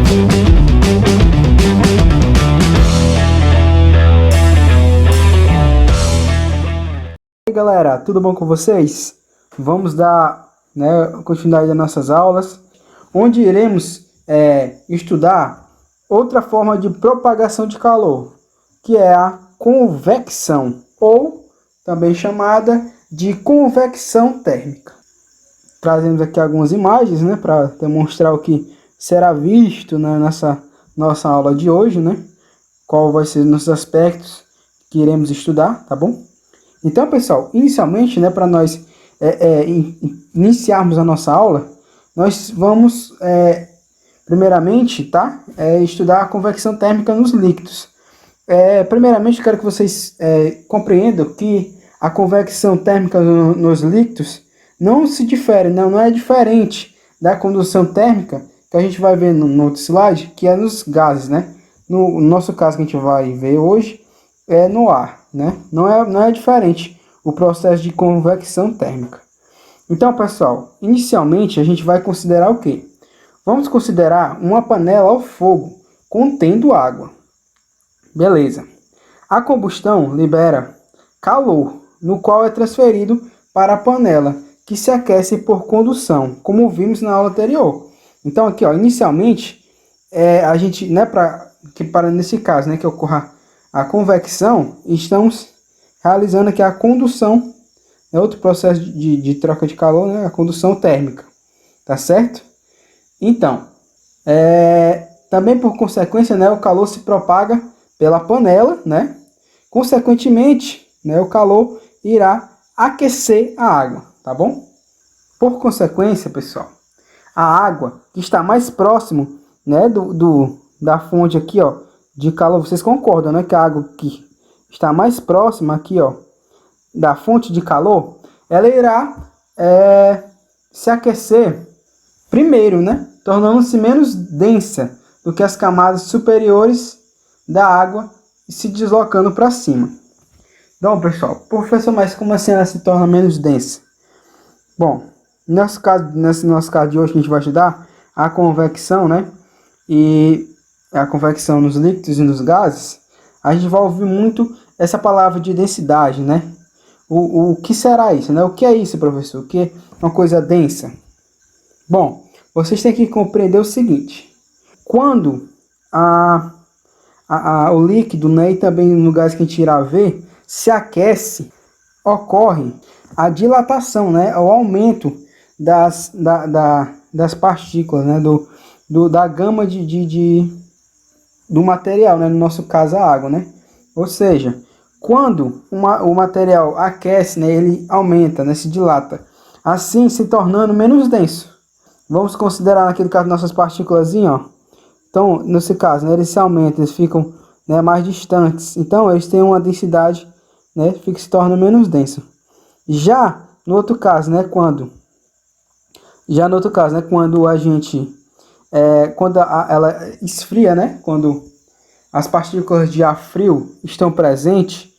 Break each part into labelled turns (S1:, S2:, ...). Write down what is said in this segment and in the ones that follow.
S1: E aí galera, tudo bom com vocês? Vamos dar continuidade às nossas aulas, onde iremos estudar outra forma de propagação de calor, que é a convecção, ou também chamada de convecção térmica. Trazemos aqui algumas imagens, para demonstrar o que será visto nessa nossa aula de hoje, qual vai ser os aspectos que iremos estudar, tá bom? Então, pessoal, inicialmente, para nós iniciarmos a nossa aula, nós vamos, primeiramente, estudar a convecção térmica nos líquidos. Primeiramente, eu quero que vocês compreendam que a convecção térmica nos líquidos não se difere, não é diferente da condução térmica que a gente vai ver no outro slide, que é nos gases, No nosso caso que a gente vai ver hoje, é no ar, Não é diferente o processo de convecção térmica. Então, pessoal, inicialmente a gente vai considerar o quê? Vamos considerar uma panela ao fogo contendo água. Beleza. A combustão libera calor, no qual é transferido para a panela, que se aquece por condução, como vimos na aula anterior. Então, aqui, inicialmente, a gente, para nesse caso, que ocorra a convecção, estamos realizando aqui a condução, outro processo de troca de calor, a condução térmica, tá certo? Então, também por consequência, o calor se propaga pela panela, Consequentemente, o calor irá aquecer a água, tá bom? Por consequência, pessoal, a água que está mais próximo, da fonte aqui, de calor, vocês concordam, que a água que está mais próxima aqui, da fonte de calor, ela irá se aquecer primeiro, tornando-se menos densa do que as camadas superiores da água e se deslocando para cima. Então, pessoal, professor, mas como assim ela se torna menos densa? Bom, nesse nosso caso de hoje, a gente vai estudar a convecção, E a convecção nos líquidos e nos gases. A gente vai ouvir muito essa palavra de densidade, O que será isso, O que é isso, professor? O que é uma coisa densa? Bom, vocês têm que compreender o seguinte. Quando o líquido, e também no gás que a gente irá ver, se aquece, ocorre a dilatação, o aumento das partículas, da gama do material, no nosso caso a água, Ou seja, quando o material aquece, ele aumenta, se dilata, assim se tornando menos denso. Vamos considerar naquele caso nossas partículas, Então, nesse caso, eles se aumentam, eles ficam mais distantes. Então, eles têm uma densidade, se torna menos denso. Já no outro caso, quando a gente quando ela esfria, quando as partículas de ar frio estão presentes,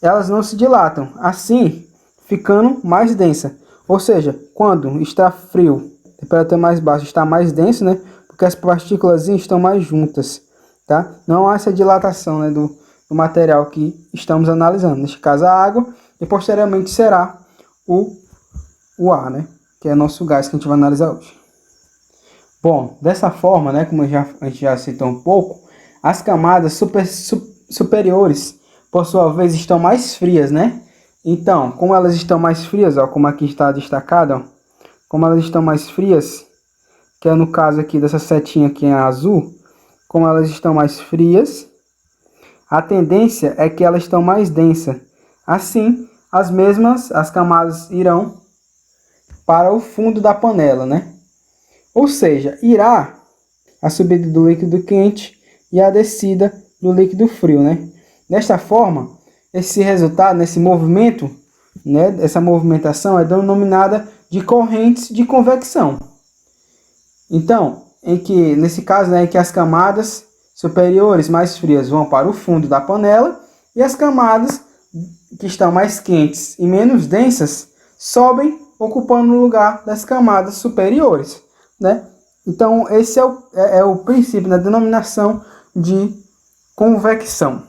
S1: elas não se dilatam, assim ficando mais densa. Ou seja, quando está frio, a temperatura mais baixa, está mais denso, porque as partículas estão mais juntas, tá? Não há essa dilatação, do material que estamos analisando. Neste caso a água, e posteriormente será o ar, que é nosso gás que a gente vai analisar hoje. Bom, dessa forma, como a gente já citou um pouco, as camadas superiores, por sua vez, estão mais frias, Então, como elas estão mais frias, como aqui está destacado, como elas estão mais frias, que é no caso aqui dessa setinha aqui em azul, como elas estão mais frias, a tendência é que elas estão mais densas. Assim, as camadas irão para o fundo da panela, Ou seja, irá a subida do líquido quente e a descida do líquido frio, Desta forma, esse resultado, esse movimento, essa movimentação é denominada de correntes de convecção. Então, nesse caso, em que as camadas superiores mais frias vão para o fundo da panela e as camadas que estão mais quentes e menos densas sobem, ocupando o lugar das camadas superiores, Então, esse é o princípio, né? Denominação de convecção.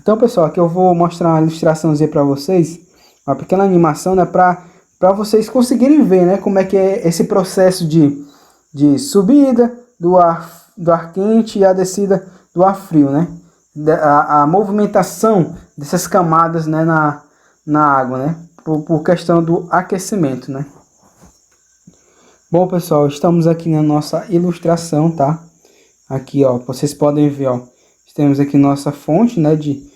S1: Então, pessoal, aqui eu vou mostrar uma ilustraçãozinha para vocês, uma pequena animação, né? Para vocês conseguirem ver, né? Como é que é esse processo de subida do ar quente e a descida do ar frio, né? A movimentação dessas camadas, né? Na água, né? Por questão do aquecimento, né? Bom, pessoal, estamos aqui na nossa ilustração, tá? Aqui, ó, vocês podem ver, ó, temos aqui nossa fonte, né, de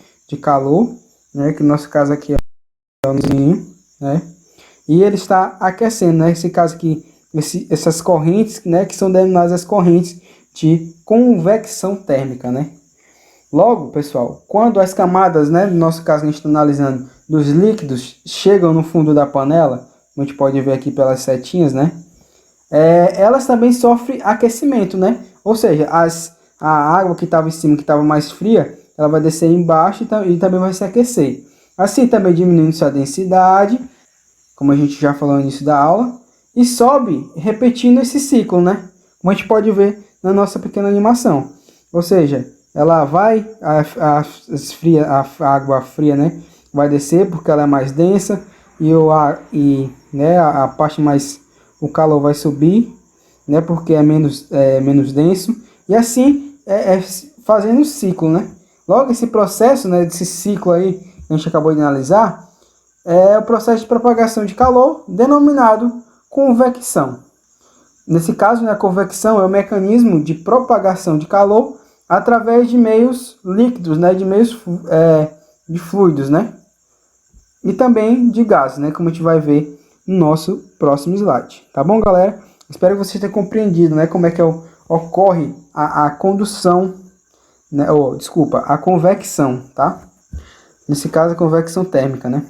S1: calor, né, que no nosso caso aqui é o vizinho, né? E ele está aquecendo, né? Esse caso aqui, essas correntes, né, que são denominadas as correntes de convecção térmica, né? Logo, pessoal, quando as camadas, né, no nosso caso a gente está analisando, dos líquidos chegam no fundo da panela, como a gente pode ver aqui pelas setinhas, né? Elas também sofrem aquecimento, né? Ou seja, a água que estava em cima, que estava mais fria, ela vai descer embaixo e também vai se aquecer. Assim também diminuindo sua densidade, como a gente já falou no início da aula, e sobe repetindo esse ciclo, né? Como a gente pode ver na nossa pequena animação. Ou seja, ela vai, a água fria, né? Vai descer porque ela é mais densa né, a parte mais, o calor vai subir, né? Porque é menos denso. E assim fazendo o ciclo, né? Logo esse processo, né? Desse ciclo aí que a gente acabou de analisar, é o processo de propagação de calor denominado convecção. Nesse caso, né, a convecção é o mecanismo de propagação de calor através de meios líquidos, né, de meios de fluidos, né, e também de gases, né, como a gente vai ver no nosso próximo slide. Tá bom, galera? Espero que vocês tenham compreendido, né, como é que ocorre a condução, né, a convecção, tá? Nesse caso, a convecção térmica, né?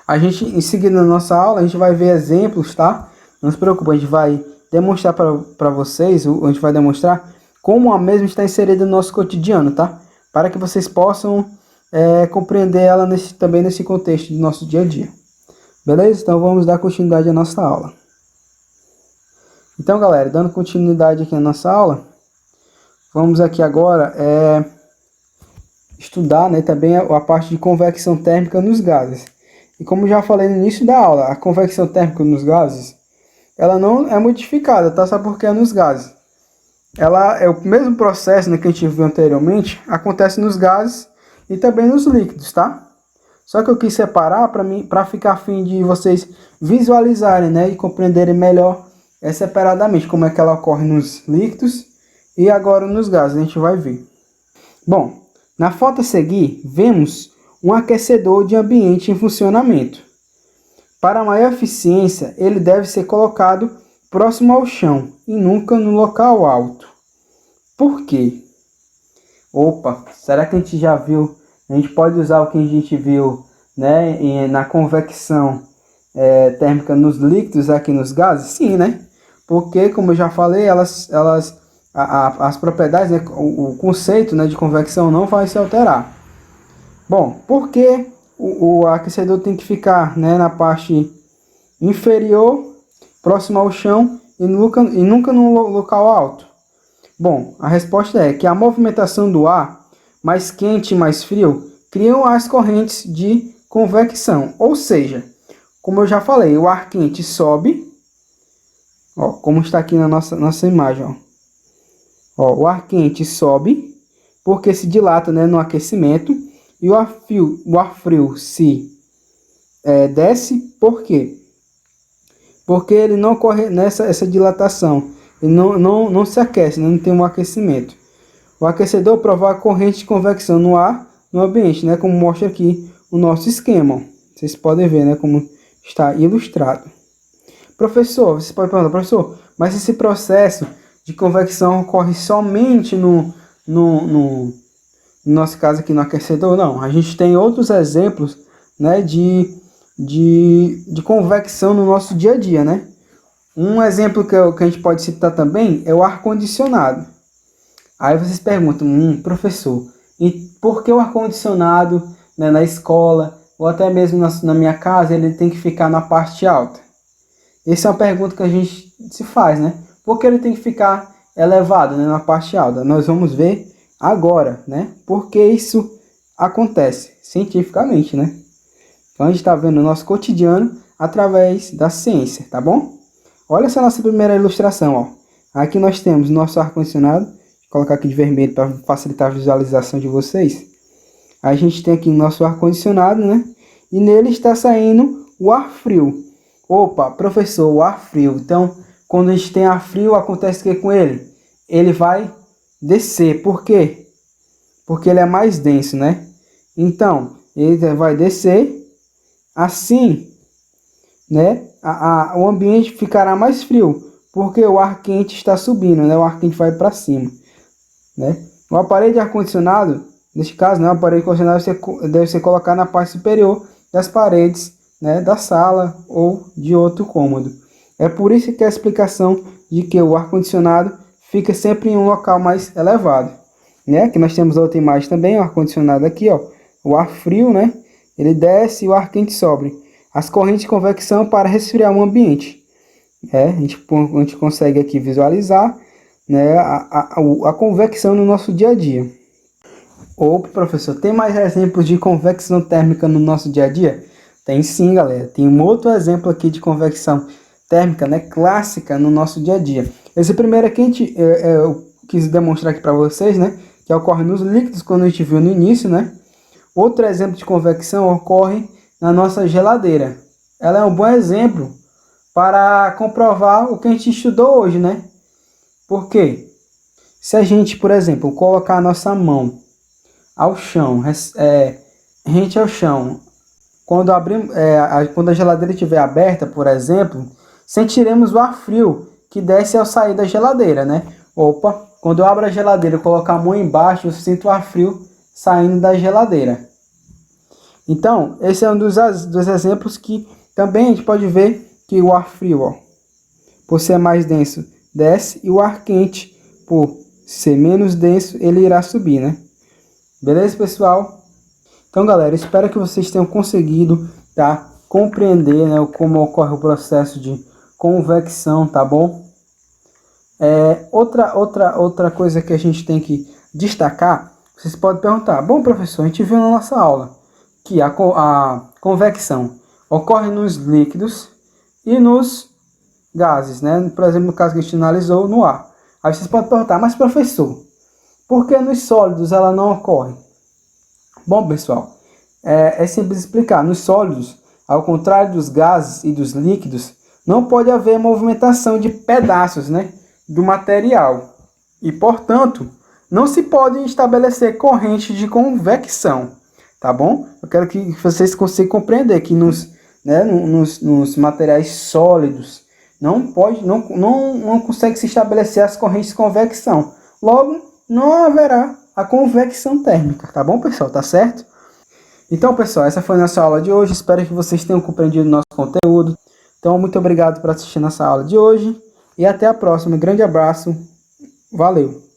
S1: A gente, em seguida na nossa aula, a gente vai ver exemplos, tá? Não se preocupe, a gente vai demonstrar para vocês, a gente vai demonstrar como a mesma está inserida no nosso cotidiano, tá? Para que vocês possam compreender ela também nesse contexto do nosso dia a dia. Beleza? Então vamos dar continuidade à nossa aula. Então, galera, dando continuidade aqui à nossa aula, vamos aqui agora estudar, né, também a parte de convecção térmica nos gases. E como já falei no início da aula, a convecção térmica nos gases, ela não é modificada, tá? Sabe por que é nos gases? Ela é o mesmo processo, né, que a gente viu anteriormente, acontece nos gases e também nos líquidos, tá? Só que eu quis separar para ficar a fim de vocês visualizarem, né, e compreenderem melhor separadamente como é que ela ocorre nos líquidos e agora nos gases, a gente vai ver. Bom, na foto a seguir, vemos um aquecedor de ambiente em funcionamento. Para maior eficiência, ele deve ser colocado próximo ao chão e nunca no local alto. Por quê? Opa, será que a gente já viu? A gente pode usar o que a gente viu, né, na convecção térmica nos líquidos aqui nos gases? Sim, né? Porque, como eu já falei, as propriedades, né, o conceito, né, de convecção não vai se alterar. Bom, por que o aquecedor tem que ficar, né, na parte inferior, próximo ao chão e nunca no local alto? Bom, a resposta é que a movimentação do ar, mais quente e mais frio, criam as correntes de convecção. Ou seja, como eu já falei, o ar quente sobe, ó, como está aqui na nossa imagem, ó. Ó, o ar quente sobe porque se dilata, né, no aquecimento, e o ar frio se desce. Por quê? Porque ele não ocorre essa dilatação, ele não se aquece, né, não tem um aquecimento. O aquecedor provoca corrente de convecção no ar, no ambiente, né, como mostra aqui o nosso esquema. Vocês podem ver, né, como está ilustrado. Professor, você pode perguntar, professor, mas esse processo de convecção ocorre somente no nosso caso aqui no aquecedor? Não, a gente tem outros exemplos, né, de convecção no nosso dia a dia, né? Um exemplo que a gente pode citar também é o ar-condicionado. Aí vocês perguntam, professor, e por que o ar-condicionado, né, na escola ou até mesmo na minha casa ele tem que ficar na parte alta? Essa é uma pergunta que a gente se faz, né? Por que ele tem que ficar elevado, né, na parte alta? Nós vamos ver agora, né? Porque isso acontece cientificamente, né? Então a gente está vendo o nosso cotidiano através da ciência, tá bom? Olha essa nossa primeira ilustração, ó. Aqui nós temos nosso ar-condicionado. Vou colocar aqui de vermelho para facilitar a visualização de vocês. A gente tem aqui o nosso ar-condicionado, né? E nele está saindo o ar frio. Opa, professor, o ar frio. Então, quando a gente tem ar frio, acontece o que com ele? Ele vai descer. Por quê? Porque ele é mais denso, né? Então, ele vai descer. Assim, né? O ambiente ficará mais frio. Porque o ar quente está subindo, né? O ar quente vai para cima, né? O aparelho de ar-condicionado, neste caso, né? O aparelho de ar-condicionado deve ser colocado na parte superior das paredes, né, da sala ou de outro cômodo. É por isso que a explicação de que o ar-condicionado fica sempre em um local mais elevado, né? Aqui nós temos a outra imagem também, o ar-condicionado aqui, ó, o ar frio, né? Ele desce e o ar quente sobe. As correntes de convecção para resfriar o ambiente. A gente consegue aqui visualizar, né, a convecção no nosso dia a dia. Ou, professor, tem mais exemplos de convecção térmica no nosso dia a dia? Tem sim, galera. Tem um outro exemplo aqui de convecção térmica, né, clássica no nosso dia a dia. Esse primeiro aqui eu quis demonstrar aqui para vocês, né, que ocorre nos líquidos, quando a gente viu no início, né. Outro exemplo de convecção ocorre na nossa geladeira. Ela é um bom exemplo para comprovar o que a gente estudou hoje, né? Por quê? Se a gente, por exemplo, colocar a nossa mão ao chão, rente ao chão, quando a geladeira estiver aberta, por exemplo, sentiremos o ar frio que desce ao sair da geladeira, né? Opa, quando eu abro a geladeira e colocar a mão embaixo, eu sinto o ar frio saindo da geladeira. Então, esse é um dos exemplos que também a gente pode ver que o ar frio, ó, por ser mais denso, desce, e o ar quente, por ser menos denso, ele irá subir, né? Beleza, pessoal? Então, galera, espero que vocês tenham conseguido, tá, compreender, né, como ocorre o processo de convecção, tá bom? Outra coisa que a gente tem que destacar, vocês podem perguntar, bom, professor, a gente viu na nossa aula que a convecção ocorre nos líquidos e nos gases, né? Por exemplo, no caso que a gente analisou, no ar. Aí vocês podem perguntar, mas professor, por que nos sólidos ela não ocorre? Bom, pessoal, é simples explicar. Nos sólidos, ao contrário dos gases e dos líquidos, não pode haver movimentação de pedaços, né, do material. E, portanto, não se pode estabelecer corrente de convecção. Tá bom? Eu quero que vocês consigam compreender que nos materiais sólidos não consegue se estabelecer as correntes de convecção. Logo, não haverá a convecção térmica, tá bom, pessoal? Tá certo? Então, pessoal, essa foi a nossa aula de hoje. Espero que vocês tenham compreendido o nosso conteúdo. Então, muito obrigado por assistir nossa aula de hoje e até a próxima. Um grande abraço. Valeu!